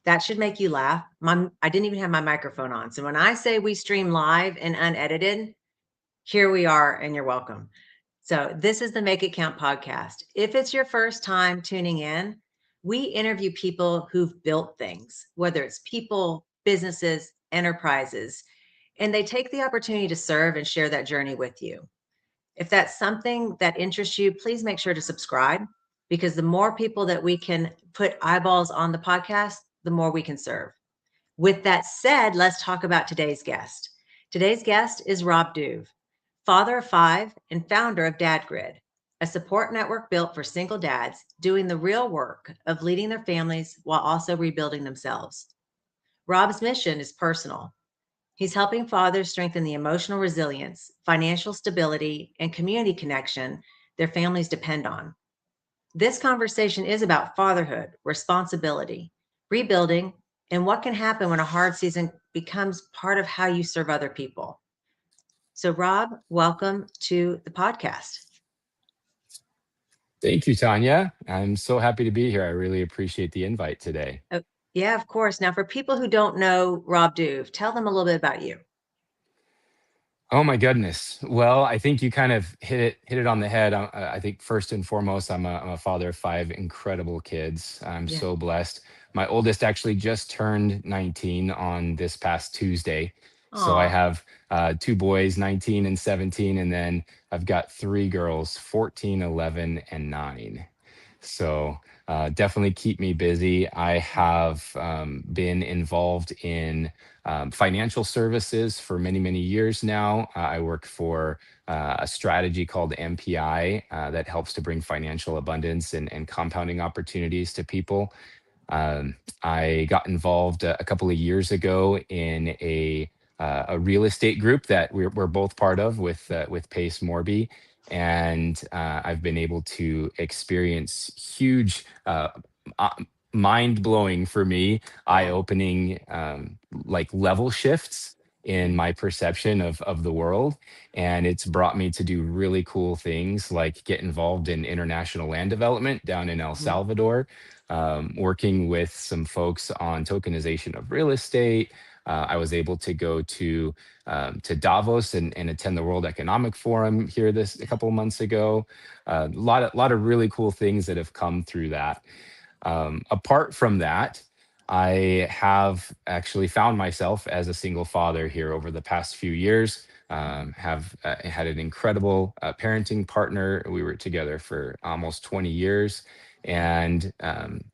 That should make you laugh. I didn't even have my microphone on. So when I say we stream live and unedited, here we are, and you're welcome. So this is the Make It Count podcast. If it's your first time tuning in, we interview people who've built things, whether it's people, businesses, enterprises, and they take the opportunity to serve and share that journey with you. If that's something that interests you, please make sure to subscribe, because the more people that we can put eyeballs on the podcast, the more we can serve. With that said, let's talk about today's guest. Today's guest is Rob Duve, father of five and founder of Dad Grid, a support network built for single dads doing the real work of leading their families while also rebuilding themselves. Rob's mission is personal. He's helping fathers strengthen the emotional resilience, financial stability, and community connection their families depend on. This conversation is about fatherhood, responsibility, rebuilding, and what can happen when a hard season becomes part of how you serve other people. So, Rob, welcome to the podcast. Thank you, Tanya. I'm so happy to be here. I really appreciate the invite today. Oh, yeah, of course. Now, for people who don't know Rob Duve, tell them a little bit about you. Oh my goodness. Well, I think you kind of hit it on the head. I think first and foremost, I'm a father of five incredible kids. I'm Yeah. so blessed. My oldest actually just turned 19 on this past Tuesday. So I Aw. have two boys, 19 and 17, and then I've got three girls, 14, 11, and 9. So definitely keep me busy. I have been involved in financial services for many, many years now. I work for a strategy called MPI that helps to bring financial abundance and compounding opportunities to people. I got involved a couple of years ago in a real estate group that we're both part of with Pace Morby, and I've been able to experience huge, uh, mind blowing for me, eye Yeah. opening, like level shifts in my perception of the world. And it's brought me to do really cool things like get involved in international land development down in El Mhm. Salvador, working with some folks on tokenization of real estate. I was able to go to Davos and attend the World Economic Forum here this a couple of months ago. A lot of really cool things that have come through that. Apart from that, I have actually found myself as a single father here over the past few years. Have had an incredible parenting partner. We were together for almost 20 years, and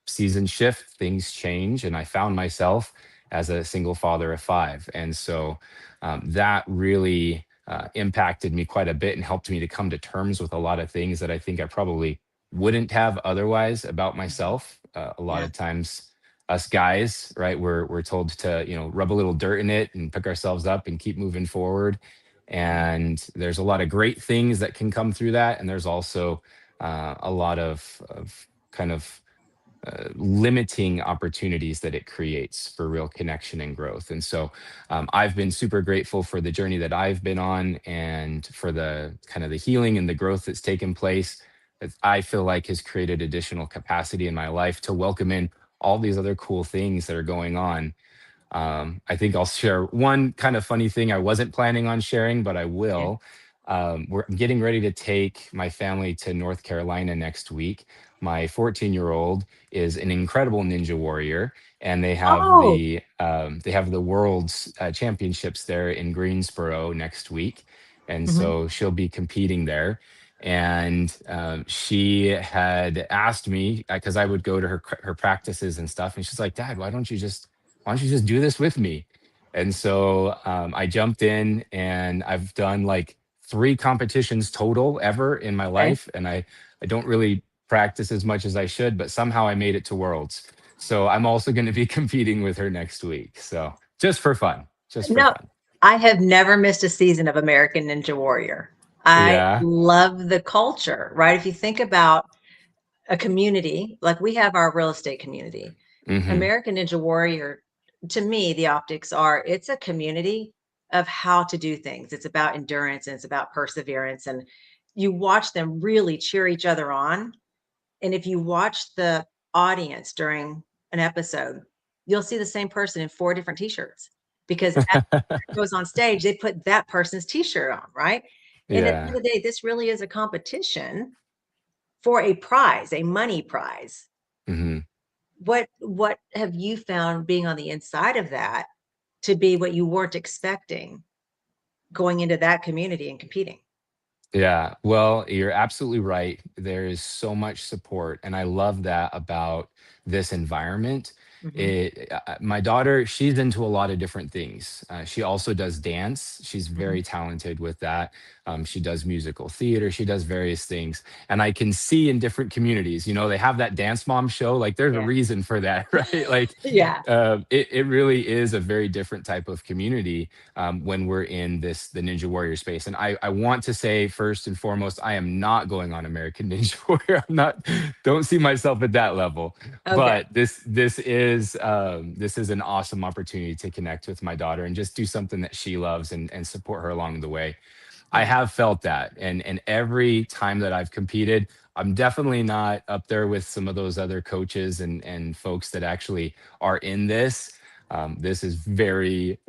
seasons shift, things change, and I found myself as a single father of five. And so that really impacted me quite a bit and helped me to come to terms with a lot of things that I think I probably wouldn't have otherwise about myself. A lot Yeah. of times, us guys, right, we're told to rub a little dirt in it and pick ourselves up and keep moving forward. And there's a lot of great things that can come through that, and there's also a lot of kind of limiting opportunities that it creates for real connection and growth. And so I've been super grateful for the journey that I've been on and for the kind of the healing and the growth that's taken place. That I feel like has created additional capacity in my life to welcome in all these other cool things that are going on. I think I'll share one kind of funny thing I wasn't planning on sharing, but I Yeah. will. We're getting ready to take my family to North Carolina next week. My 14-year-old is an incredible ninja warrior, and Oh. they have the world's championships there in Greensboro next week, and Mhm. so she'll be competing there. And she had asked me because I would go to her practices and stuff, and she's like, "Dad, why don't you just do this with me?" And so I jumped in, and I've done like three competitions total ever in my Okay. life. And I don't really practice as much as I should, but somehow I made it to Worlds. So I'm also going to be competing with her next week. So just for fun, just for No, fun. I have never missed a season of American Ninja Warrior. I Yeah. love the culture, right? If you think about a community, like we have our real estate community, Hmm. American Ninja Warrior, to me, the optics are it's a community of how to do things. It's about endurance and it's about perseverance. And you watch them really cheer each other on. And if you watch the audience during an episode, you'll see the same person in 4 different t-shirts because as it goes on stage, they put that person's t-shirt on, right? And at the end Yeah. of the day, this really is a competition for a prize, a money prize. Mhm. What have you found being on the inside of that to be what you weren't expecting going into that community and competing? Yeah, well, you're absolutely right. There is so much support, and I love that about this environment. Mhm, My daughter, she's into a lot of different things. She also does dance. She's mhm. very talented with that. She does musical theater. She does various things, and I can see in different communities. They have that dance mom show. Like, there's a Yeah. reason for that, right? Like, Yeah. it really is a very different type of community when we're in the Ninja Warrior space. And I want to say first and foremost, I am not going on American Ninja Warrior. I'm not, don't see myself at that level. Okay. But this is an awesome opportunity to connect with my daughter and just do something that she loves and support her along the way. I Yeah. have felt that, and every time that I've competed, I'm definitely not up there with some of those other coaches and folks that actually are in this. This is very,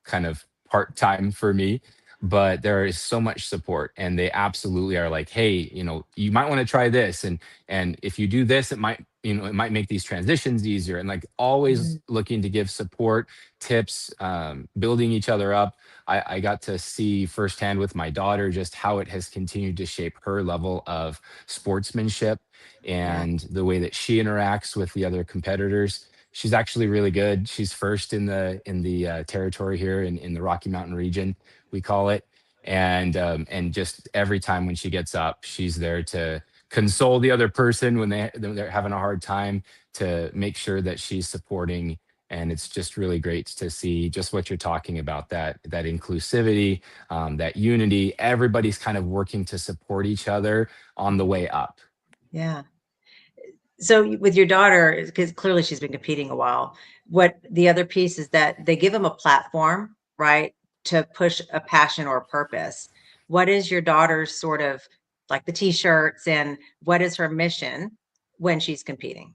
kind of part time for me, but there is so much support, and they absolutely are like, hey, you might want to try this, and if you do this, it might make these transitions easier, and like always Mhm. looking to give support, tips, building each other up. I got to see firsthand with my daughter just how it has continued to shape her level of sportsmanship Yeah. and the way that she interacts with the other competitors. She's actually really good. She's first in the territory here in the Rocky Mountain region, we call it. And just every time when she gets up, she's there to console the other person when they're having a hard time, to make sure that she's supporting. And it's just really great to see just what you're talking about, that inclusivity, that unity. Everybody's kind of working to support each other on the way up. Yeah. So with your daughter, because clearly she's been competing a while, what the other piece is that they give them a platform, right, to push a passion or a purpose. What is your daughter's sort of like the t-shirts and what is her mission when she's competing?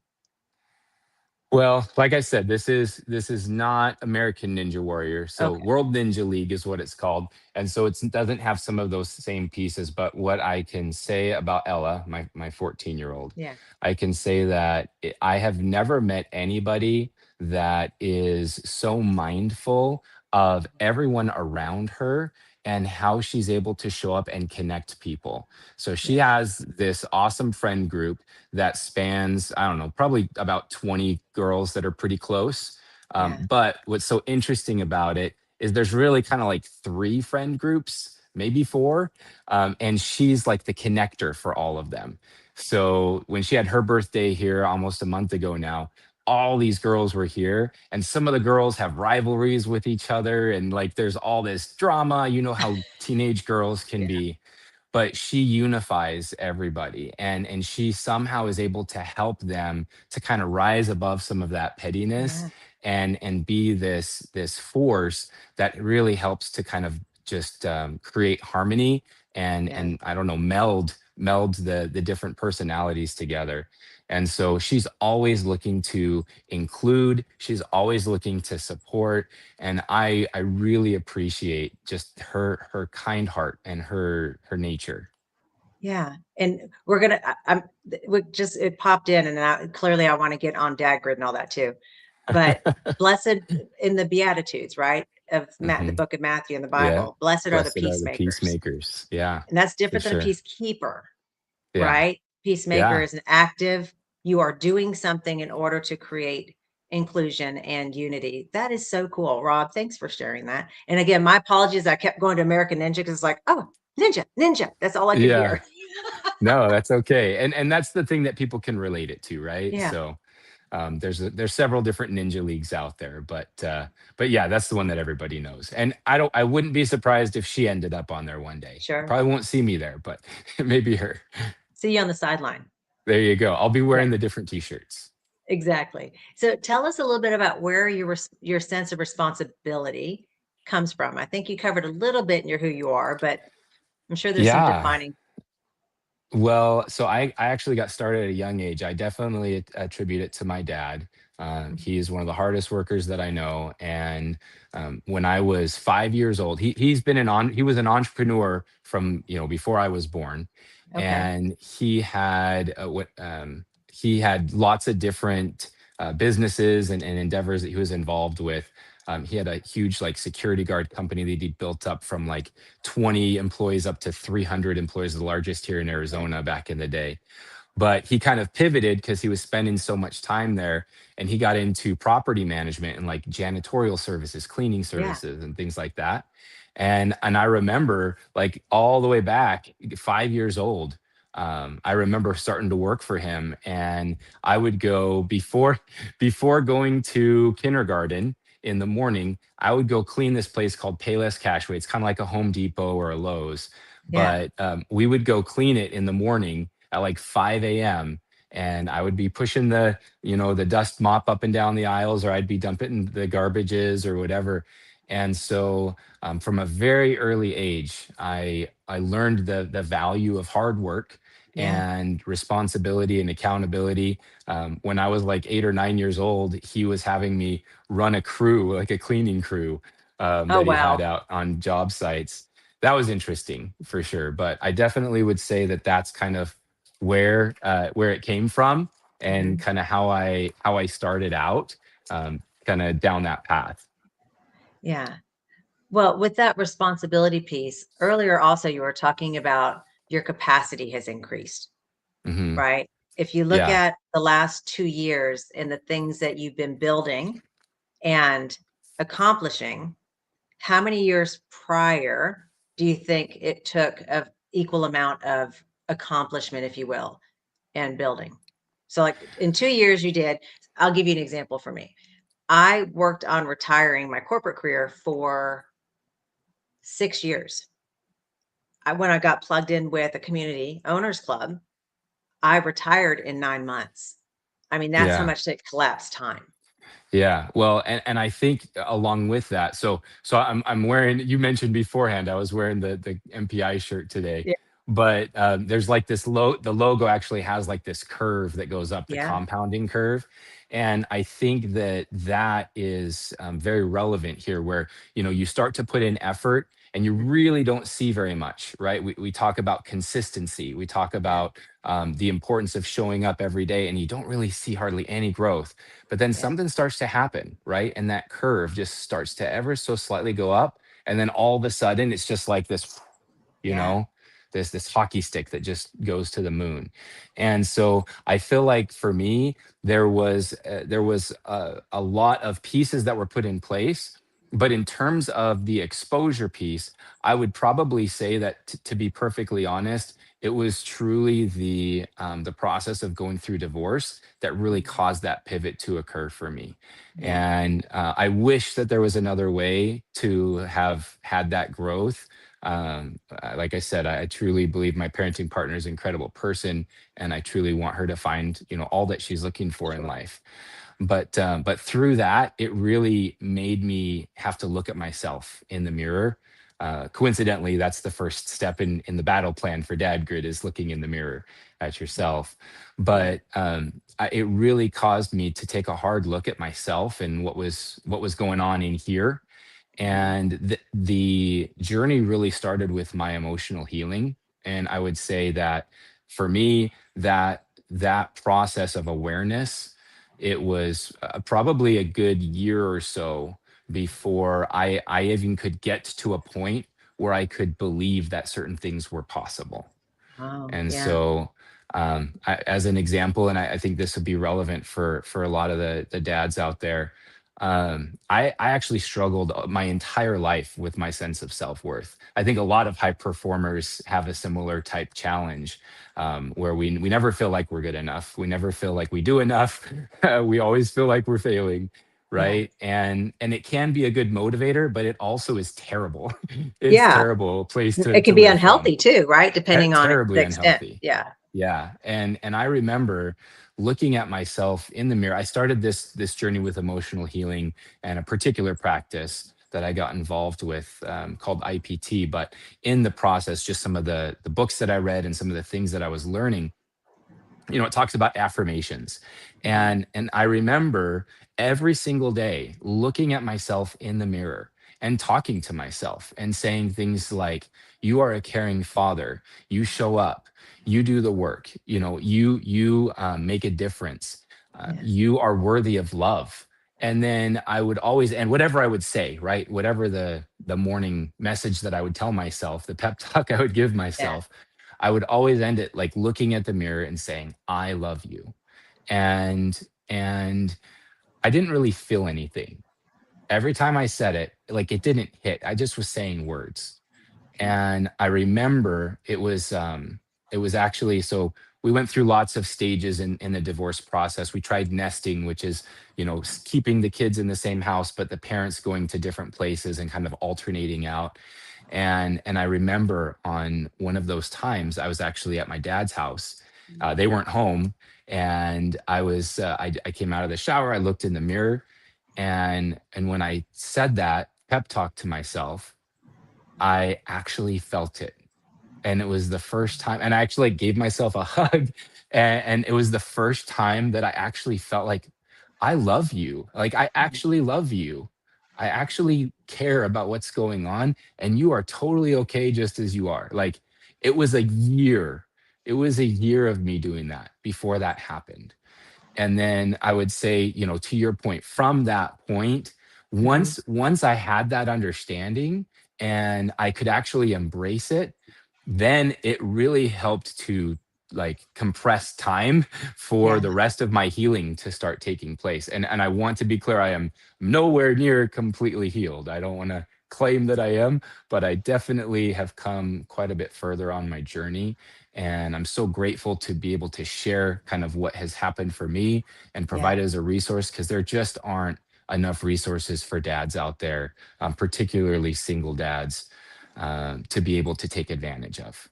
Well, like I said, this is not American Ninja Warrior. So Okay. World Ninja League is what it's called. And so it doesn't have some of those same pieces. But what I can say about Ella, my 14-year-old, Yeah. I can say that I have never met anybody that is so mindful of everyone around her and how she's able to show up and connect people. So she Yeah. has this awesome friend group that spans, I don't know, probably about 20 girls that are pretty close. Yeah. But what's so interesting about it is there's really kind of like three friend groups, maybe four. And she's like the connector for all of them. So when she had her birthday here almost a month ago now, all these girls were here, and some of the girls have rivalries with each other, and like there's all this drama. You know how teenage girls can Yeah. be, but she unifies everybody, and she somehow is able to help them to kind of rise above some of that pettiness Yeah. and be this force that really helps to kind of just create harmony Yeah. and I don't know, meld the different personalities together. And so she's always looking to include, she's always looking to support, and I really appreciate just her kind heart and her nature. Yeah, and we're gonna we just it popped in and clearly I want to get on dad grid and all that too. But blessed in the Beatitudes, right? Of the Hmm. book of Matthew in the Yeah. Bible, blessed are the Blessed are the peacemakers. peacemakers. Yeah, And that's for different than a sure. peacekeeper, Yeah. right? Peacemaker Yeah. is an active, you are doing something in order to create inclusion and unity. That is so cool. Rob, thanks for sharing that. And again, my apologies. I kept going to American Ninja because it's like, oh, ninja, ninja. That's all I could Yeah. hear. No, that's okay. And that's the thing that people can relate it to, right? Yeah, So there's several different ninja leagues out there, but yeah, that's the one that everybody knows. And I wouldn't be surprised if she ended up on there one day. You sure. probably won't see me there, but it may be her. See you on the sideline. There you go. I'll be wearing Right. the different t-shirts. Exactly. So tell us a little bit about where your sense of responsibility comes from. I think you covered a little bit in your who you are, but I'm sure there's some Yeah. defining. Well, so I actually got started at a young age. I definitely attribute it to my dad. He is one of the hardest workers that I know. And when I was 5 years old, he was an entrepreneur from before I was born, Okay. and he had lots of different businesses and endeavors that he was involved with. He had a huge like security guard company that he built up from like 20 employees up to 300 employees, the largest here in Yeah. Arizona back in the day. But he kind of pivoted because he was spending so much time there, and he got into property management and like janitorial services, cleaning Yeah. services and things like that. And I remember like all the way back 5 years old, I remember starting to work for him, and I would go before going to kindergarten in the morning. I would go clean this place called Payless Cashway. It's kind of like a Home Depot or a Lowe's, Yeah. but we would go clean it in the morning at like 5 a.m. And I would be pushing the dust mop up and down the aisles, or I'd be dumping the garbages or whatever. And so from a very early age, I learned the value of hard work Yeah. and responsibility and accountability. When I was like 8 or 9 years old, he was having me run a crew, like a cleaning crew Oh, that he had wow. out on job sites. That was interesting for sure. But I definitely would say that that's kind of where it came from, and Mhm. kind of how I started out, kind of down that path. Yeah. Well, with that responsibility piece, earlier also you were talking about your capacity has increased, Hmm. right? If you look Yeah, at the last 2 years and the things that you've been building and accomplishing, how many years prior do you think it took of equal amount of accomplishment, if you will, and building? So, like in 2 years you did. I'll give you an example for me. I worked on retiring my corporate career for 6 years. When I got plugged in with a community owners club, I retired in 9 months. I mean, that's how yeah. much it collapsed time. Yeah, well, and I think along with that, so I'm wearing. You mentioned beforehand, I was wearing the MPI shirt today, Yeah. but there's like this the logo actually has like this curve that goes up, the Yeah. compounding curve, and I think that that is very relevant here, where you start to put in effort and you really don't see very much, right? We talk about consistency, we talk Yeah. about the importance of showing up every day, and you don't really see hardly any growth. But then Yeah. something starts to happen, right? And that curve just starts to ever so slightly go up. And then all of a sudden, it's just like this, you Yeah. know, this hockey stick that just goes to the moon. And so I feel like for me, there was a lot of pieces that were put in place. But in terms of the exposure piece, I would probably say that to be perfectly honest, it was truly the process of going through divorce that really Mhm. caused that pivot to occur for me. Yeah. And I wish that there was another way to have had that growth. Like I said, I truly believe my parenting partner is an incredible person, and I truly want her to find all that she's looking for in Sure. life. But through that, it really made me have to look at myself in the mirror. Coincidentally, that's the first step in the battle plan for Dad Grid, is looking in the mirror at yourself. Yeah. But it really caused me to take a hard look at myself and what was going on in here. Mhm. And the journey really started with my emotional healing. And I would say that for me, that process of awareness, it was probably a good year or so before I even could get to a point where I could believe that certain things were possible. Oh, And yeah. so, as an example, and I think this would be relevant for a lot of the dads out there, I actually struggled my entire life with my sense of self worth. I think a lot of high performers have a similar type challenge, where we never feel like we're good enough. We never feel like we do enough. We always feel like we're failing. Yeah. Right. And it can be a good motivator, but it also is terrible. It's Yeah. terrible place It to can be live from. unhealthy too, right? Depending on the Terribly extent. unhealthy. Yeah. Yeah, and I remember looking at myself in the mirror. I started this journey with emotional healing and a particular practice that I got involved with, called IPT. But in the process, just some of the books that I read and some of the things that I was learning, it talks about affirmations. Mhm. And I remember every single day looking at myself in the mirror and talking to myself and saying things like, you are a caring father, you show up, you do the work, you make a difference, Yes. you are worthy of love. And then I would always, and whatever I would say, right, whatever the morning message that I would tell myself, the pep talk I would give Yeah. myself, I would always end it like looking at the mirror and saying, I love you. And I didn't really feel anything. Every time I said it, like it didn't hit. I just was saying words. Okay. And I remember it was actually, so we went through lots of stages in the divorce process. We tried nesting, which is, keeping the kids in the same house, but the parents going to different places and kind of alternating out. And I remember on one of those times, I was actually at my dad's house. They weren't home, and I came out of the shower. I looked in the mirror, and when I said that pep talk to myself, I actually felt it. And it was the first time, and I actually like, gave myself a hug. And it was the first time that I actually felt like, I love you. Like, I Mhm. actually love you. I actually care about what's going on. And you are totally okay just as you are. Like, it was a year. It was a year of me doing that before that happened. And then I would say, to your point, from that point, Mhm. once I had that understanding and I could actually embrace it, then it really helped to like compress time for Yeah. the rest of my healing to start taking place. And I want to be clear, I am nowhere near completely healed. I don't want to claim that I am, but I definitely have come quite a bit further on my journey. And I'm so grateful to be able to share kind of what has happened for me and Yeah. provide it as a resource, because there just aren't enough resources for dads out there, particularly single dads, to be able to take advantage of.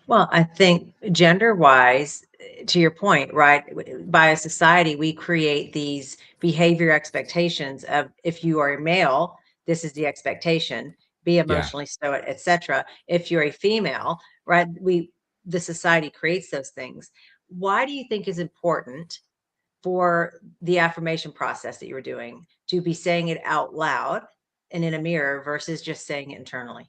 Well, I think gender wise, to your point, right? By a society, we create these behavior expectations of if you are a male, this is the expectation, be Yeah. emotionally stoic, etc. If you're a female, right? The society creates those things. Why do you think is important for the affirmation process that you were doing to be saying it out loud and in a mirror versus just saying it internally?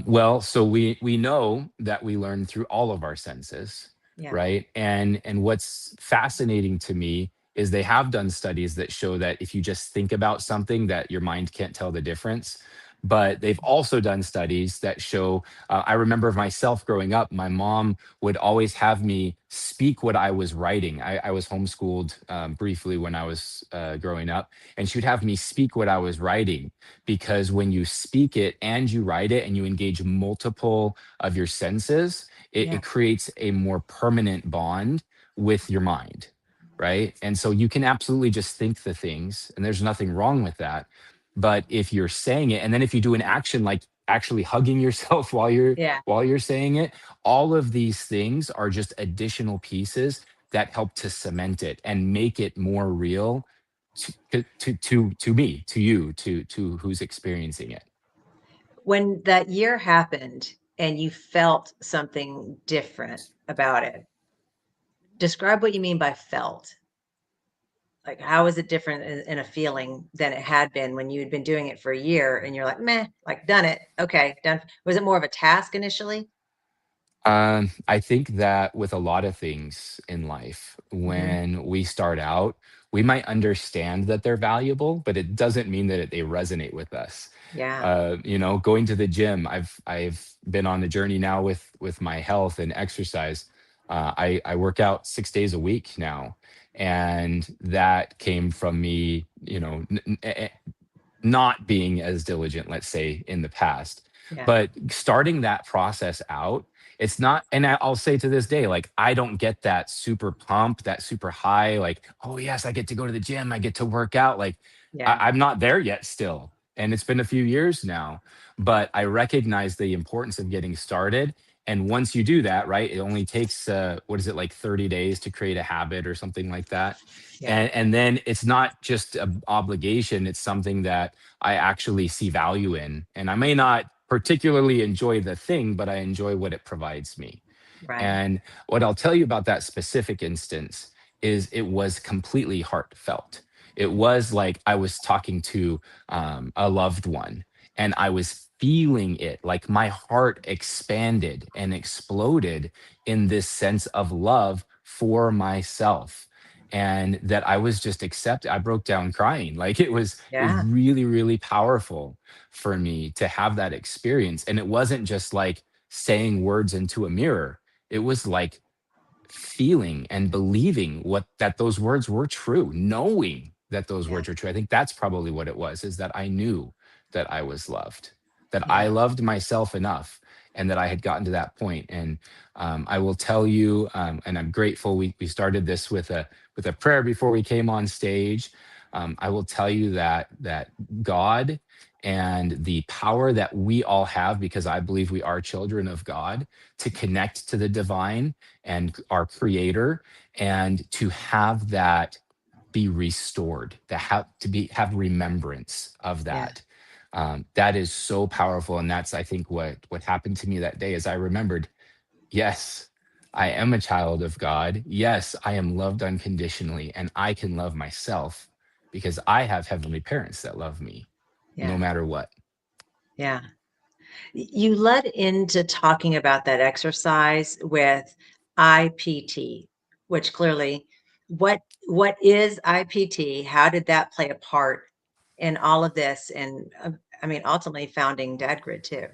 Well, so we know that we learn through all of our senses, Yeah. right? And what's fascinating to me is they have done studies that show that if you just think about something, that your mind can't tell the difference. But they've also done studies that show. I remember myself growing up, my mom would always have me speak what I was writing. I was homeschooled briefly when I was growing up, and she would have me speak what I was writing, because when you speak it and you write it and you engage multiple of your senses, it Yeah. creates a more permanent bond with your mind, right? And so you can absolutely just think the things, and there's nothing wrong with that. But if you're saying it, and then if you do an action like actually hugging yourself Yeah. while you're saying it, all of these things are just additional pieces that help to cement it and make it more real to me, to you, to who's experiencing it. When that year happened and you felt something different about it, describe what you mean by felt. Like, how is it different in a feeling than it had been when you had been doing it for a year and you're like, meh, like done it. Okay, done. Was it more of a task initially? I think that with a lot of things in life, Hmm. when we start out, we might understand that they're valuable, but it doesn't mean that they resonate with us. Yeah. Going to the gym, I've been on a journey now with my health and exercise. I work out 6 days a week now, and that came from me, not being as diligent, let's say, in the past. Yeah. But starting that process out, it's not, and I'll say to this day, like, I don't get that super pump, that super high, like, oh, yes, I get to go to the gym, I get to work out. Like, Yeah. I'm not there yet still. And it's been a few years now, but I recognize the importance of getting started. And once you do that, right, it only takes, what is it, like 30 days to create a habit or something like that. Yeah. And then it's not just an obligation, it's something that I actually see value in. And I may not particularly enjoy the thing, but I enjoy what it provides me. Right. And what I'll tell you about that specific instance is it was completely heartfelt. It was like I was talking to a loved one, and I was feeling it, like my heart expanded and exploded in this sense of love for myself. And that I was just I broke down crying. Like it was Yeah. really, really powerful for me to have that experience. And it wasn't just like saying words into a mirror. It was like feeling and believing what that those words were true, knowing that those Yeah. words are true. I think that's probably what it was, is that I knew that I was loved, that I Yeah. loved myself enough, and that I had gotten to that point. And I will tell you, and I'm grateful we started this with a prayer before we came on stage. I will tell you that God and the power that we all have, because I believe we are children of God, to connect to the divine and our creator, and to have that be restored, to have remembrance of Yeah. that. That is so powerful. And that's, I think, what happened to me that day. Is I remembered, yes, I am a child of God. Yes, I am loved unconditionally, and I can love myself because I have heavenly parents that love me no Yeah. matter what. Yeah. You led into talking about that exercise with IPT, which clearly, what is IPT? How did that play a part in all of this? And I mean, ultimately founding Dad Grid too.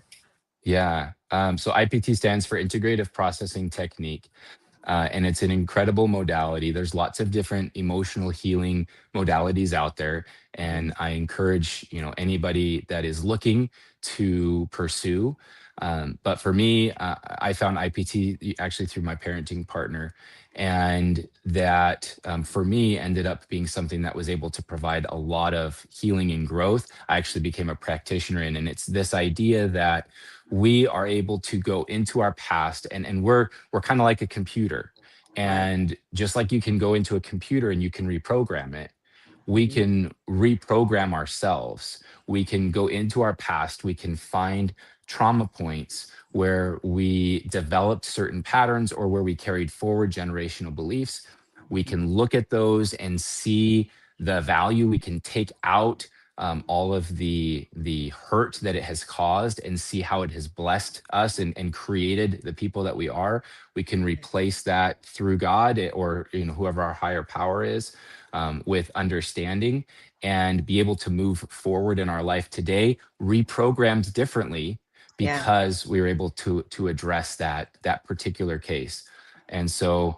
Yeah. So IPT stands for Integrative Processing Technique. And it's an incredible modality. There's lots of different emotional healing modalities out there, Mhm. and I encourage anybody that is looking to pursue. But for me, I found IPT actually through my parenting partner, and that for me ended up being something that was able to provide a lot of healing and growth. I actually became a practitioner in, and it's this idea that we are able to go into our past, and we're kind of like a computer. Right. And just like you can go into a computer and you can reprogram it, we Mhm. can reprogram ourselves. We can go into our past, we can find trauma points where we developed certain patterns or where we carried forward generational beliefs. We can look at those and see the value. We can take out all of the hurt that it has caused and see how it has blessed us and created the people that we are. We can replace that through God, or whoever our higher power is, with understanding, and be able to move forward in our life today reprogrammed differently Yeah. because we were able to address that particular case. And so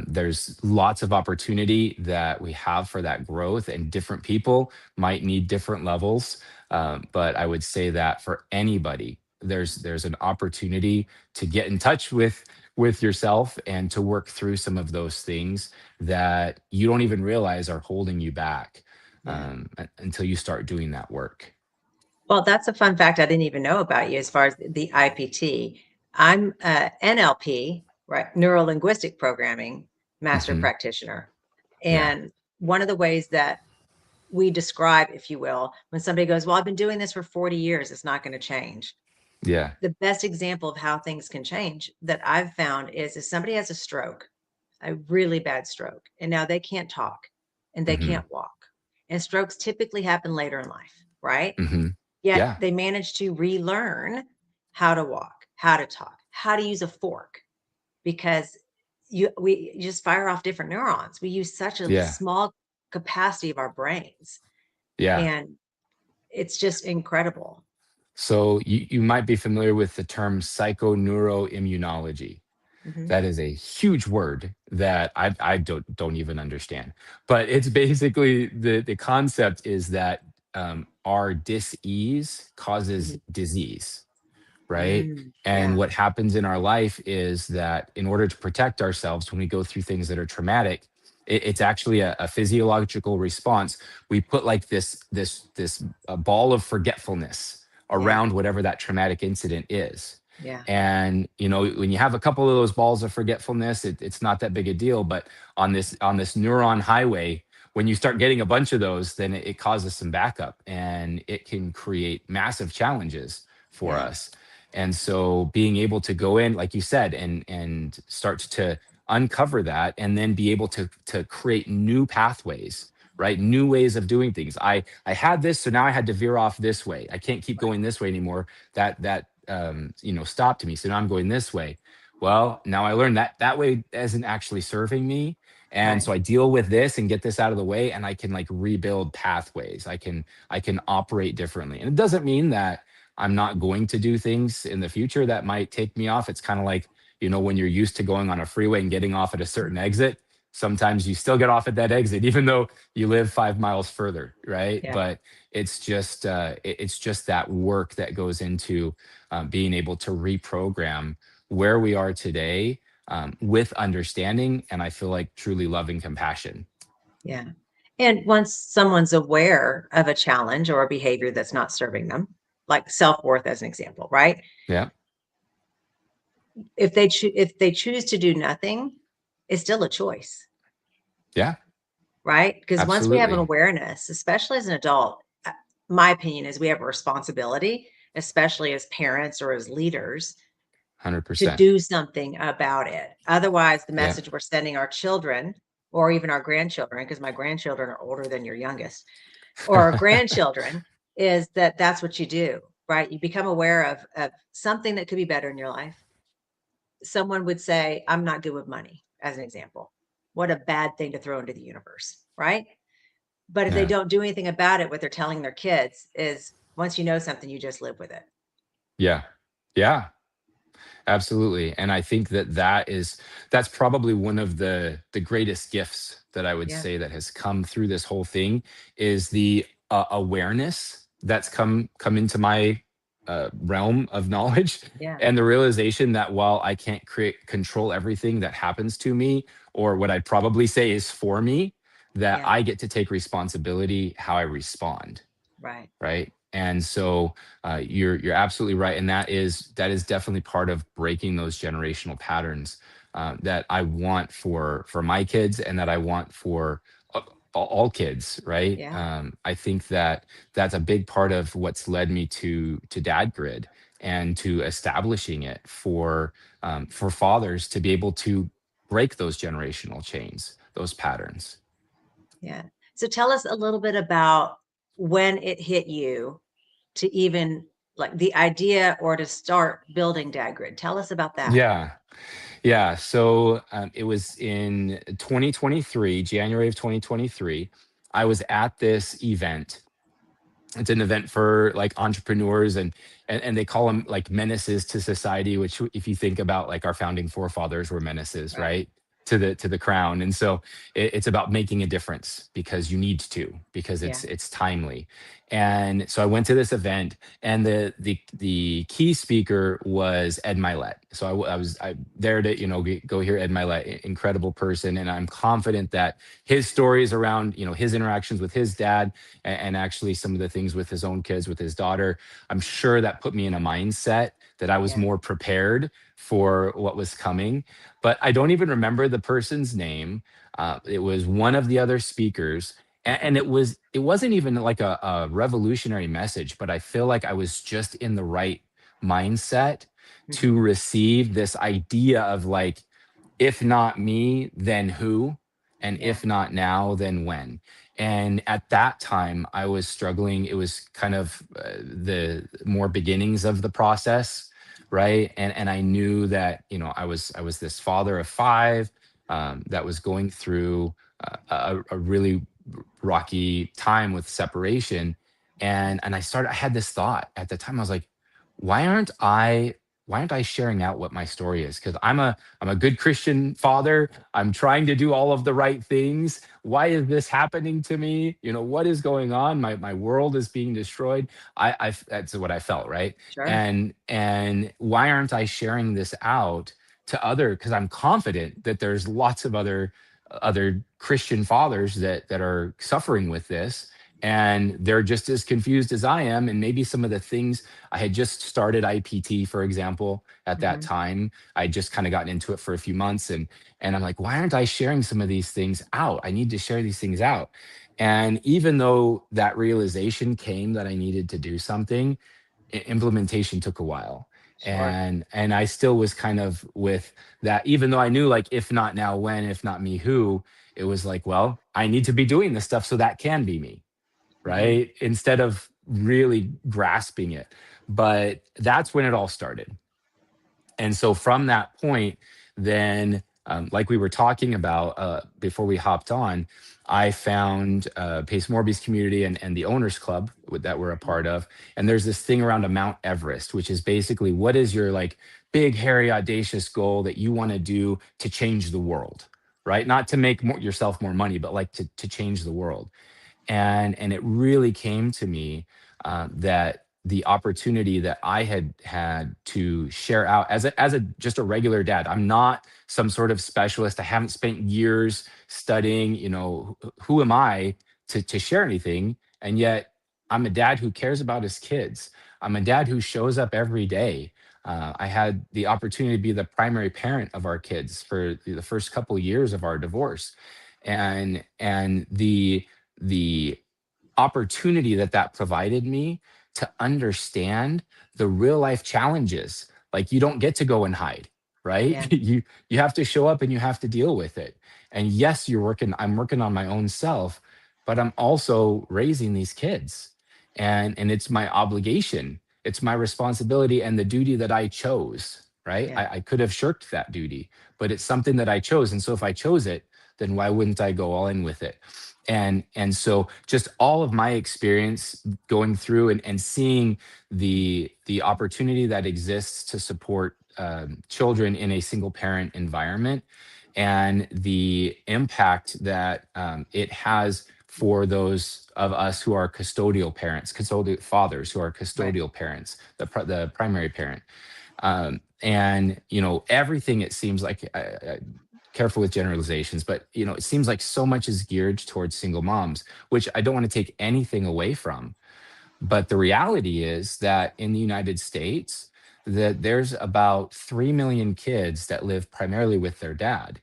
there's lots of opportunity that we have for that growth, and different people might need different levels. But I would say that for anybody, there's an opportunity to get in touch with yourself and to work through some of those things that you don't even realize are holding you back, Yeah. until you start doing that work. Well, that's a fun fact I didn't even know about you as far as the IPT. I'm a NLP, right? Neuro linguistic programming master Hmm. practitioner. Yeah, And one of the ways that we describe, if you will, when somebody goes, well, I've been doing this for 40 years, it's not going to change. yeah. The best example of how things can change that I've found is if somebody has a stroke, a really bad stroke, and now they can't talk and they Hmm. can't walk. And strokes typically happen later in life, right? Hmm. Yet Yeah, they manage to relearn how to walk, how to talk, how to use a fork because you just fire off different neurons. We use such a yeah, small capacity of our brains, yeah. and it's just incredible. So you might be familiar with the term psychoneuroimmunology. Mhm. That is a huge word that I don't even understand. But it's basically the concept is that our dis-ease causes Mhm. disease, right? Mm, And yeah, what happens in our life is that in order to protect ourselves when we go through things that are traumatic, it's actually a physiological response. We put like this ball of forgetfulness yeah, around whatever that traumatic incident is. yeah, And when you have a couple of those balls of forgetfulness, it's not that big a deal. But on this neuron highway, when you start getting a bunch of those, then it causes some backup, and it can create massive challenges for yeah, us. And so being able to go in, like you said, and start to uncover that, and then be able to create new pathways, right? New ways of doing things. I had this, so now I had to veer off this way. I can't keep going this way anymore. That stopped me. So now I'm going this way. Well, now I learned that that way isn't actually serving me. And Right. so I deal with this and get this out of the way, and I can like rebuild pathways. I can operate differently. And it doesn't mean that I'm not going to do things in the future that might take me off. It's kind of like, when you're used to going on a freeway and getting off at a certain exit, sometimes you still get off at that exit, even though you live 5 miles further, right? Yeah. But it's just that work that goes into being able to reprogram where we are today, with understanding, and I feel like truly loving compassion. Yeah. And once someone's aware of a challenge or a behavior that's not serving them, like self-worth as an example, right? Yeah, If they choose to do nothing, it's still a choice, yeah, right? Because once we have an absolutely, awareness, especially as an adult, my opinion is we have a responsibility, especially as parents or as leaders, to 100%. do something about it. Otherwise, the Yeah, message we're sending our children or even our grandchildren, because my grandchildren are older than your youngest, or our grandchildren, is that that's what you do, right? You become aware of something that could be better in your life. Someone would say, I'm not good with money, as an example. What a bad thing to throw into the universe, right? But if they yeah, don't do anything about it, what they're telling their kids is once you know something, you just live with it. yeah, yeah. Absolutely. And I think that's probably one of the greatest gifts that I would Yeah. say that has come through this whole thing, is the awareness that's come into my realm of knowledge, Yeah. and the realization that while I can't create control everything that happens to me, or what I'd probably say is for me, that Yeah. I get to take responsibility how I respond, Right. right? And so you're absolutely right, and that is definitely part of breaking those generational patterns, that I want for my kids, and that I want for all kids, right? Yeah. I think that that's a big part of what's led me to Dad Grid, and to establishing it for fathers to be able to break those generational chains, those patterns. Yeah. So tell us a little bit about when it hit you to even like the idea or to start building Dad Grid. Tell us about that. Yeah. Yeah, so it was in 2023, January of 2023. I was at this event. It's an event for like entrepreneurs, and they call them like menaces to society. Which, if you think about like our founding forefathers, were menaces, Right. right? To the crown. And so it's about making a difference, because you need to, because Yeah. it's timely. And so I went to this event, and the key speaker was Ed Milet. So I there to go hear Ed Milet, incredible person, and I'm confident that his stories around his interactions with his dad, and actually some of the things with his own kids, with his daughter, I'm sure that put me in a mindset that I was Yeah. more prepared for what was coming. But I don't even remember the person's name. It was one of the other speakers, and it wasn't even like a revolutionary message, but I feel like I was just in the right mindset to Mhm. receive this idea of like, if not me, then who? And Yeah. if not now, then when? And at that time, I was struggling. It was kind of the more beginnings of the process, right? And I knew that I was this father of five, that was going through a really rocky time with separation, and I had this thought at the time. I was like, why aren't I why aren't I sharing out what my story is? Because I'm a good Christian father. I'm trying to do all of the right things. Why is this happening to me? What is going on? My world is being destroyed. That's what I felt, right? Sure. And why aren't I sharing this out to other? Because I'm confident that there's lots of other Christian fathers that are suffering with this, and they're just as confused as I am. And maybe some of the things, I had just started IPT, for example, at that Mhm. time. I just kind of gotten into it for a few months, and I'm like, why aren't I sharing some of these things out? I need to share these things out. And even though that realization came that I needed to do something, implementation took a while. Sure. And I still was kind of with that, even though I knew, like, if not now when, if not me who. It was like, well, I need to be doing this stuff so that can be me, Hmm. right? Instead of really grasping it. But that's when it all started. And so from that point, then, like we were talking about before we hopped on, I found Pace Morby's community and the owners club that we're a part of. And there's this thing around a Mount Everest, which is basically, what is your like big, hairy, audacious goal that you want to do to change the world, right? Not to make yourself more money, but like to change the world. And it really came to me that the opportunity that I had had to share out as a just a regular dad. I'm not some sort of specialist. I haven't spent years studying. Who am I to share anything? And yet, I'm a dad who cares about his kids. I'm a dad who shows up every day. I had the opportunity to be the primary parent of our kids for the first couple years of our divorce, and the opportunity that provided me to understand the real life challenges. Like, you don't get to go and hide, right? Yeah. You have to show up and you have to deal with it. And yes, I'm working on my own self, but I'm also raising these kids. And it's my obligation, it's my responsibility and the duty that I chose, right? Yeah. I could have shirked that duty, but it's something that I chose. And so if I chose it, then why wouldn't I go all in with it? And so just all of my experience going through and seeing the opportunity that exists to support children in a single parent environment, and the impact that it has for those of us who are custodial parents, custodial fathers who are Right. custodial parents, the primary parent. And everything, it seems like, careful with generalizations, but it seems like so much is geared towards single moms, which I don't want to take anything away from. But the reality is that in the United States, that there's about 3 million kids that live primarily with their dad.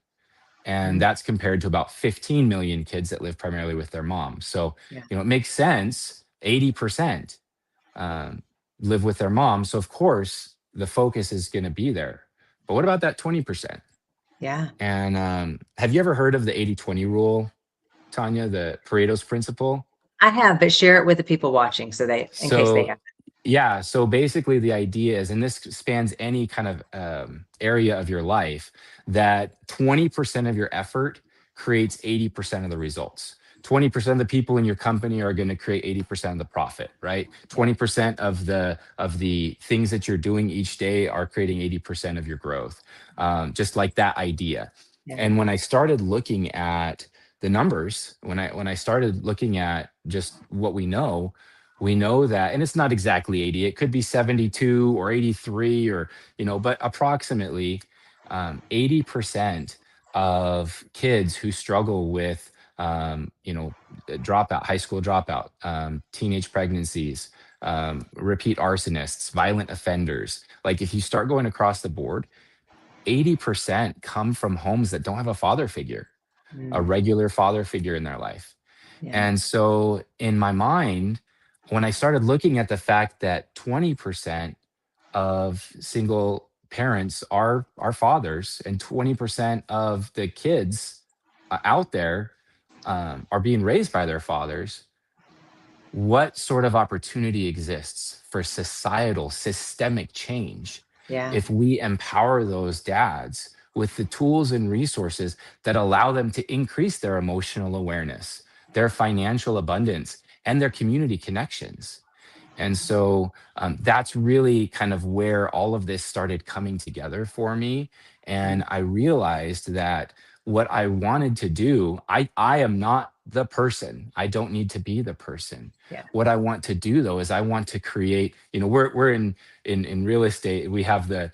And Mhm. that's compared to about 15 million kids that live primarily with their mom. So, Yeah. it makes sense. 80% um, live with their mom. So, of course, the focus is going to be there. But what about that 20%? Yeah. And have you ever heard of the 80/20 rule, Tanya, the Pareto's principle? I have, but share it with the people watching so in case they So, have. yeah, so basically the idea is, and this spans any kind of area of your life, that 20% of your effort creates 80% of the results. 20% of the people in your company are going to create 80% of the profit, right? Yeah. 20% of the things that you're doing each day are creating 80% of your growth. Just like that idea. Yeah. And when I started looking at the numbers, when I started looking at just what we know that, and it's not exactly 80, it could be 72 or 83, or but approximately 80% of kids who struggle with dropout, high school dropout, teenage pregnancies, repeat arsonists, violent offenders. Like, if you start going across the board, 80% come from homes that don't have a father figure, a Mm. regular father figure in their life. Yeah. And so in my mind, when I started looking at the fact that 20% of single parents are fathers, and 20% of the kids out there are being raised by their fathers, what sort of opportunity exists for societal systemic change Yeah. if we empower those dads with the tools and resources that allow them to increase their emotional awareness, their financial abundance, and their community connections? And so that's really kind of where all of this started coming together for me. Mm. And I realized that what I wanted to do, I am not the person. I don't need to be the person. Yeah. What I want to do, though, is I want to create, we're in real estate. We have the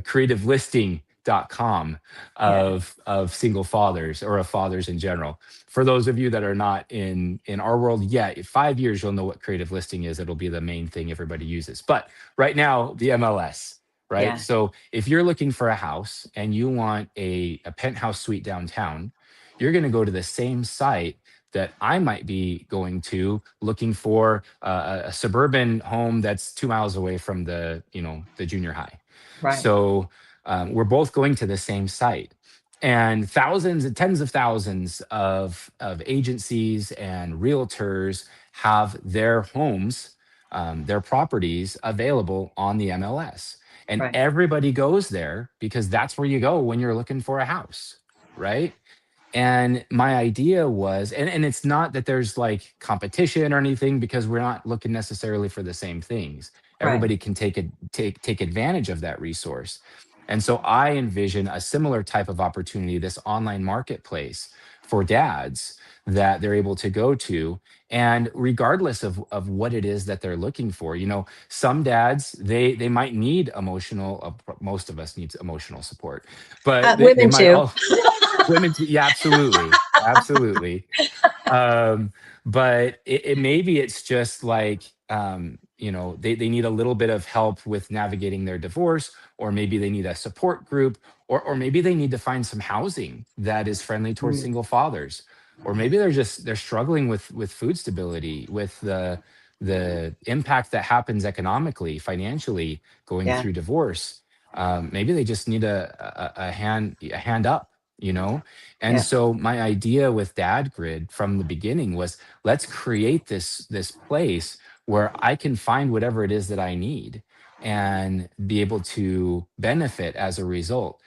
creative listing.com Yeah. of single fathers, or of fathers in general. For those of you that are not in our world yet, in 5 years you'll know what creative listing is. It'll be the main thing everybody uses. But right now, the MLS, right? Yeah. So if you're looking for a house and you want a penthouse suite downtown, you're going to go to the same site that I might be going to, looking for a suburban home that's 2 miles away from the junior high. Right. So we're both going to the same site. And thousands and tens of thousands of agencies and realtors have their homes, their properties available on the MLS. And Right. everybody goes there because that's where you go when you're looking for a house, right? And my idea was, and it's not that there's like competition or anything, because we're not looking necessarily for the same things. Right. Everybody can take advantage of that resource. And so I envision a similar type of opportunity, this online marketplace for dads that they're able to go to. And regardless of what it is that they're looking for, some dads, they might need most of us needs emotional support, but they Women might too. all women too. Yeah, absolutely. Absolutely. um but maybe it's just like, they need a little bit of help with navigating their divorce, or maybe they need a support group, or maybe they need to find some housing that is friendly towards Mm, single fathers, or maybe they're struggling with food stability, with the impact that happens economically, financially, going yeah. through divorce. Maybe they just need a hand up, you know and Yeah. so my idea with Dad Grid from the beginning was, let's create this place where I can find whatever it is that I need and be able to benefit as a result.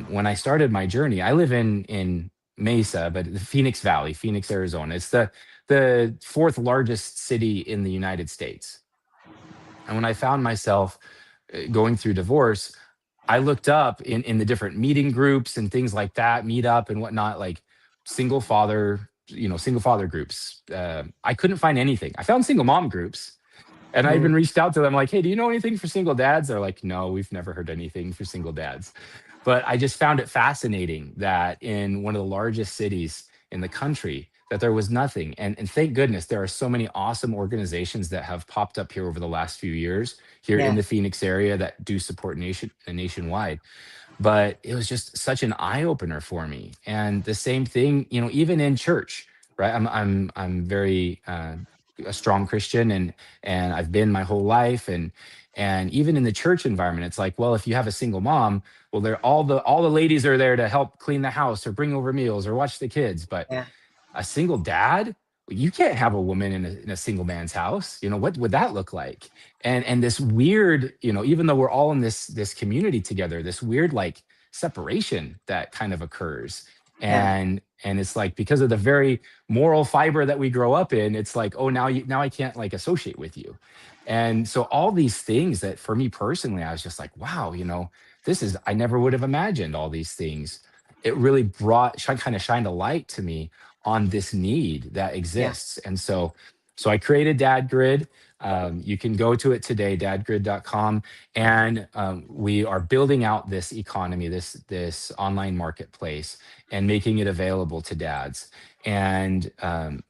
When I started my journey, I live in Mesa, but the Phoenix Valley, Phoenix, Arizona. It's the fourth largest city in the United States. And when I found myself going through divorce, I looked up in the different meeting groups and things like that, meetup and whatnot, like single father groups. I couldn't find anything. I found single mom groups, and I even Mm, reached out to them like, "Hey, do you know anything for single dads?" They're like, "No, we've never heard anything for single dads." But I just found it fascinating that in one of the largest cities in the country, that there was nothing. And thank goodness there are so many awesome organizations that have popped up here over the last few years here in yeah. the Phoenix area that do support nationwide. But it was just such an eye opener for me. And the same thing, even in church, right? I'm very a strong Christian, and I've been my whole life. And even in the church environment, it's like, well, if you have a single mom, well, they're all the ladies are there to help clean the house or bring over meals or watch the kids. But Yeah. a single dad, you can't have a woman in a single man's house. What would that look like? And this weird, even though we're all in this community together, this weird like separation that kind of occurs. Yeah. And it's like, because of the very moral fiber that we grow up in, it's like, oh, now I can't like associate with you. And so all these things that for me personally, I was just like, wow, I never would have imagined all these things. It really kind of shined a light to me on this need that Yeah. exists. And so I created Dad Grid. You can go to it today, dadgrid.com, and we are building out this economy, this online marketplace, and making it available to dads. And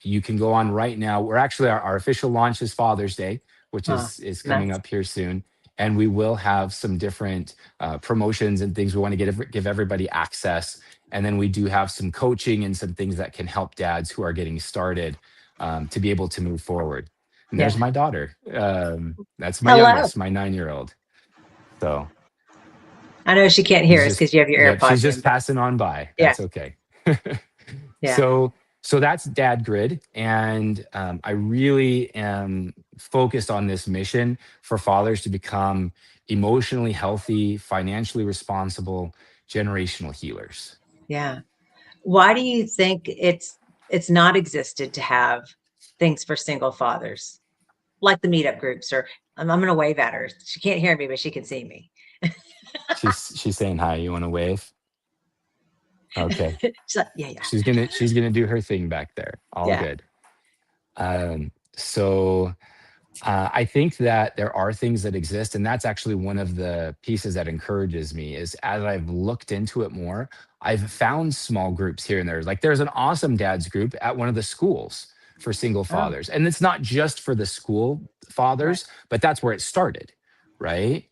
you can go on right now. We're actually our official launch is Father's Day, which Oh, is coming nice. up here soon. And we will have some different promotions and things. We want to give everybody access, and then we do have some coaching and some things that can help dads who are getting started to be able to move forward. And there's Yeah. my daughter. That's my Hello. youngest, my 9-year-old. So I know she can't hear she's us just, because you have your yep, she's AirPods in, just but passing on by. yeah. That's okay. Yeah. So that's Dad Grid, and I really am focused on this mission for fathers to become emotionally healthy, financially responsible, generational healers. Yeah. Why do you think it's not existed to have things for single fathers, like the meetup groups? Or I'm going to wave at her. She can't hear me, but she can see me. She's saying hi. You want to wave? Okay. She's like, yeah, yeah, She's gonna do her thing back there. All yeah, good. So I think that there are things that exist, and that's actually one of the pieces that encourages me. Is as I've looked into it more, I've found small groups here and there. Like there's an awesome dads group at one of the schools for single oh, fathers, and it's not just for the school right, fathers, but that's where it started, right?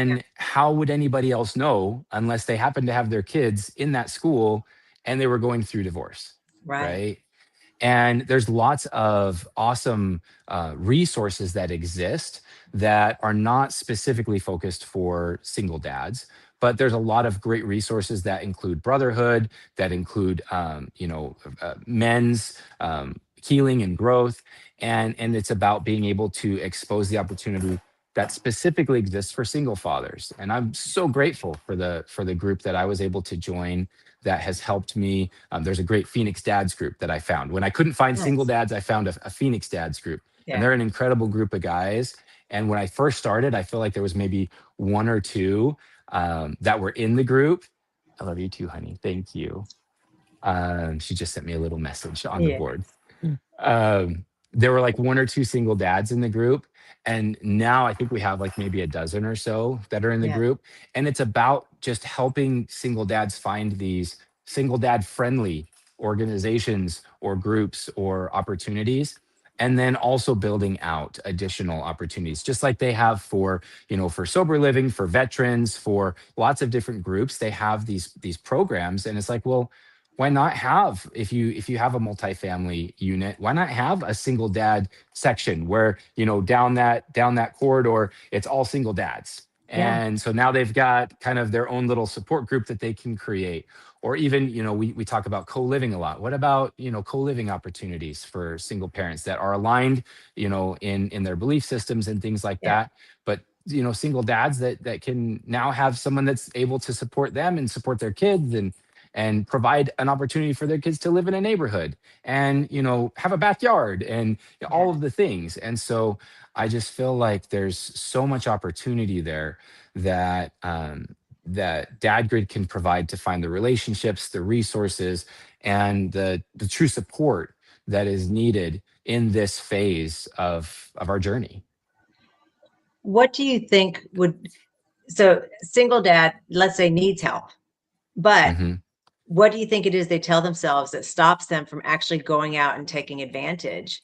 yeah, And how would anybody else know unless they happen to have their kids in that school and they were going through divorce, right, right? And there's lots of awesome resources that exist that are not specifically focused for single dads, but there's a lot of great resources that include brotherhood, that include men's healing and growth, and it's about being able to expose the opportunity that specifically exists for single fathers. And I'm so grateful for the group that I was able to join that has helped me. There's a great Phoenix Dads group that I found. When I couldn't find single Nice. dads, I found a Phoenix Dads group, and Yeah. they're an incredible group of guys. And when I first started, I feel like there was maybe one or two that were in the group. I love you too, honey. Thank you. She just sent me a little message on the Yeah. board. There were like one or two single dads in the group. And now I think we have like maybe a dozen or so that are in the Yeah. group. And it's about just helping single dads find these single dad friendly organizations or groups or opportunities. And then also building out additional opportunities, just like they have for, for sober living, for veterans, for lots of different groups. They have these programs. And it's like, well, why not have, if you have a multifamily unit, why not have a single dad section where, down that corridor it's all single dads, Yeah. and so now they've got kind of their own little support group that they can create. Or even, we talk about co-living a lot. What about, co-living opportunities for single parents that are aligned, in their belief systems and things like Yeah. that, but single dads that can now have someone that's able to support them and support their kids, and provide an opportunity for their kids to live in a neighborhood and have a backyard and all Yeah. of the things. And so I just feel like there's so much opportunity there that that DadGrid can provide to find the relationships, the resources, and the true support that is needed in this phase of our journey. What do you think would, so single dad, let's say, needs help, but Mhm. what do you think it is they tell themselves that stops them from actually going out and taking advantage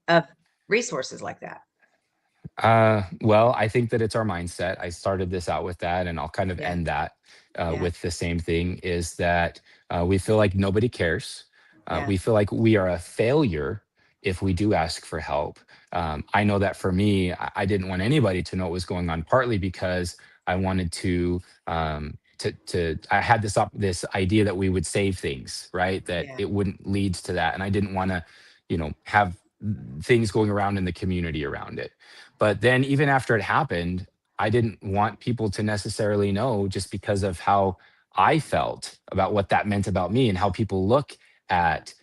of resources like that? Well, I think that it's our mindset. I started this out with that, and I'll kind of Yeah. end that Yeah. with the same thing, is that we feel like nobody cares. Yeah. We feel like we are a failure if we do ask for help. I know that for me, I didn't want anybody to know what was going on, partly because I wanted to I had this idea that we would save things, right? That Yeah. it wouldn't lead to that, and I didn't want to, have things going around in the community around it. But then even after it happened, I didn't want people to necessarily know, just because of how I felt about what that meant about me and how people look at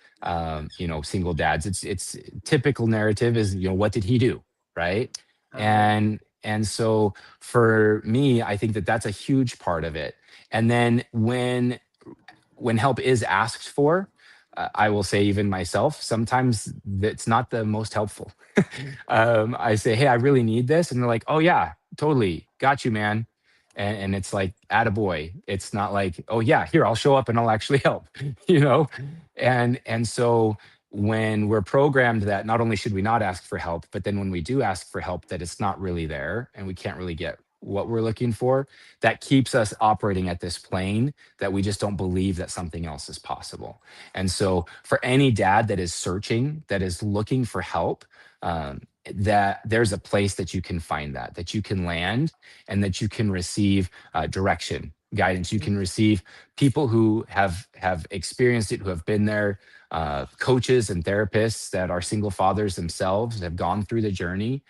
single dads. It's typical narrative is, what did he do, right? Oh, yeah. And so for me, I think that that's a huge part of it. And then when help is asked for, I will say, even myself, sometimes that's not the most helpful. I say, hey, I really need this. And they're like, oh, yeah, totally. Got you, man. And it's like, attaboy. It's not like, oh, yeah, here, I'll show up and I'll actually help, you know? And so when we're programmed that not only should we not ask for help, but then when we do ask for help, that it's not really there and we can't really get what we're looking for, that keeps us operating at this plane that we just don't believe that something else is possible. And so for any dad that is searching, that is looking for help, that there's a place that you can find that you can land, and that you can receive direction, guidance. You can receive people who have experienced it, who have been there, coaches and therapists that are single fathers themselves, have gone through the journey.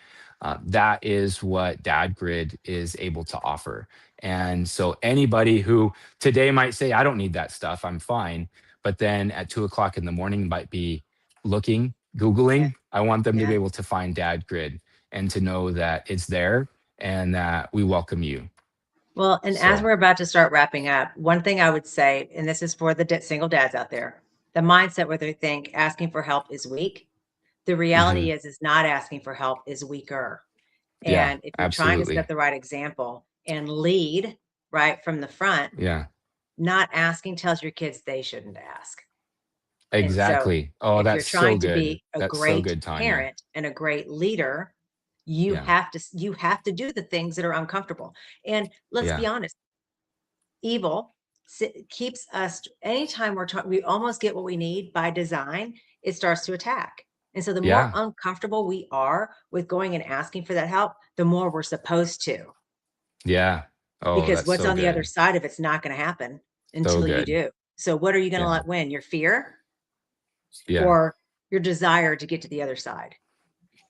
That is what DadGrid is able to offer. And so anybody who today might say, I don't need that stuff, I'm fine, but then at 2 o'clock in the morning might be looking, Yeah. Googling, I want them to be Yeah. able to find DadGrid and to know that it's there and that we welcome you. Well, and as So, we're about to start wrapping up, one thing I would say, and this is for the single dads out there, the mindset where they think asking for help is weak. The reality mhm. is not asking for help is weaker. Yeah, And if you're trying to set absolutely. the right example and lead right from the front, Yeah, not asking tells your kids they shouldn't ask. And so exactly. Oh, if that's you're so trying to good. be a That's so great good, Tanya. parent and a great leader, you Yeah, have to you have to do the things that are uncomfortable. And let's be yeah, honest, evil keeps us anytime we're talking, we almost get what we need by design. it starts to attack. And so the more Yeah. uncomfortable we are with going and asking for that help, the more we're supposed to, Yeah. Oh, because that's what's so on the other good. side of it's not going to happen So until you good. do. So what are you going to Yeah. let win? Your fear Yeah. or your desire to get to the other side?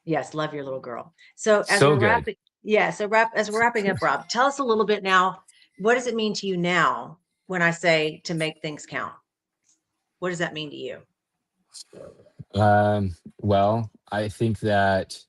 Yes, love your little girl. So as So we're good. wrapping, as we're wrapping up, Rob, tell us a little bit now. What does it mean to you now when I say to make things count? What does that mean to you? Well, I think that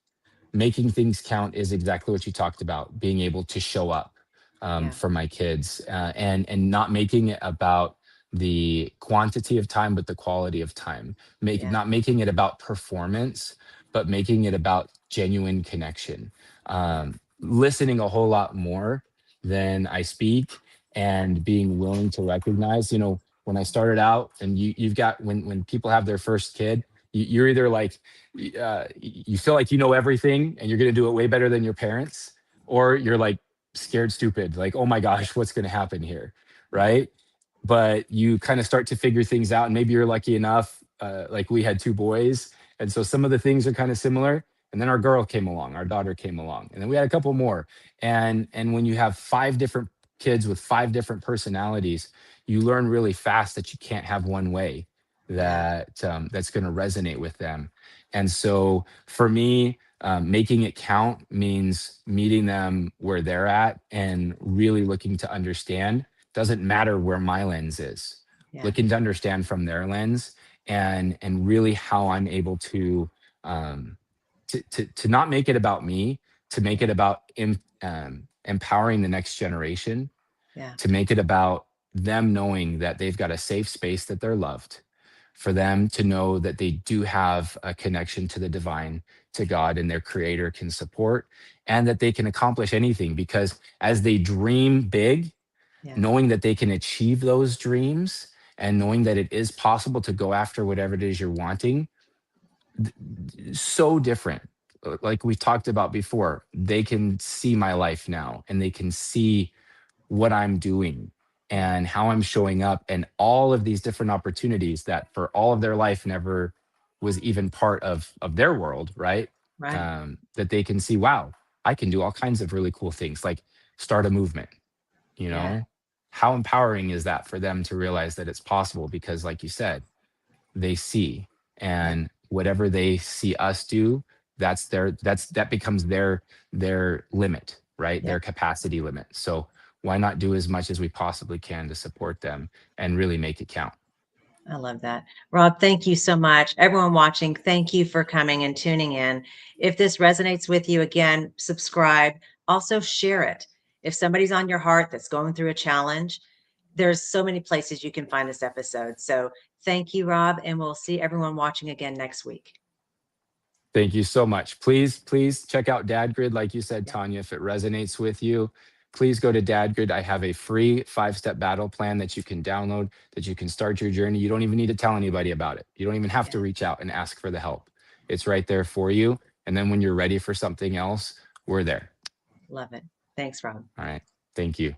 making things count is exactly what you talked about, being able to show up Yeah, for my kids, and not making it about the quantity of time but the quality of time, yeah, not making it about performance but making it about genuine connection, yeah, listening a whole lot more than I speak, and being willing to recognize, when I started out, and you've got, when people have their first kid, you're either like, you feel like you know everything and you're going to do it way better than your parents, or you're like scared stupid, like, oh my gosh, what's going to happen here, yeah, right? But you kind of start to figure things out, and maybe you're lucky enough, like we had two boys, and so some of the things are kind of similar. And then our girl came along, our daughter came along, and then we had a couple more. And when you have five different kids with five different personalities, you learn really fast that you can't have one way yeah, that's going to resonate with them. And so for me, making it count means meeting them where they're at and really looking to understand. Doesn't matter where my lens is, yeah, looking to understand from their lens, and really how I'm able um, to not make it about me, to make yeah, it about empowering the next generation, yeah, to make it about them knowing that they've got a safe space, that they're loved, for them to know that they do have a connection to the divine, to God, and their creator can support, and that they can accomplish anything, because as they dream big, yeah, knowing that they can achieve those dreams, and knowing that it is possible to go after whatever it is you're wanting, so different. Like we talked about before, they can see my life now, and they can see what I'm doing yeah, and how I'm showing up, and all of these different opportunities that for all of their life never was even part of their world, right? right. That they can see, wow, I can do all kinds of really cool things, like start a movement, you Yeah, know? How empowering is that for them to realize that it's possible? Because like you said, they see, yeah, and whatever they see us do, that becomes their limit, right? yeah. Their capacity limit. So why not do as much as we possibly can to support them and really make it count? I love that. Rob, thank you so much. Everyone watching, thank you for coming and tuning in. If this resonates with you, again, subscribe. Also, share it. If somebody's on your heart that's going through a challenge, there's so many places you can find this episode. So thank you, Rob, and we'll see everyone watching again next week. Thank you so much. Please check out Dad Grid. Like you said, Yeah, Tanya, if it resonates with you, please go to Dad Grid. I have a free 5-step battle plan that you can download, that you can start your journey. You don't even need to tell anybody about it. You don't even have yeah, to reach out and ask for the help. It's right there for you. And then when you're ready for something else, we're there. love it. Thanks, Rob. All right. Thank you.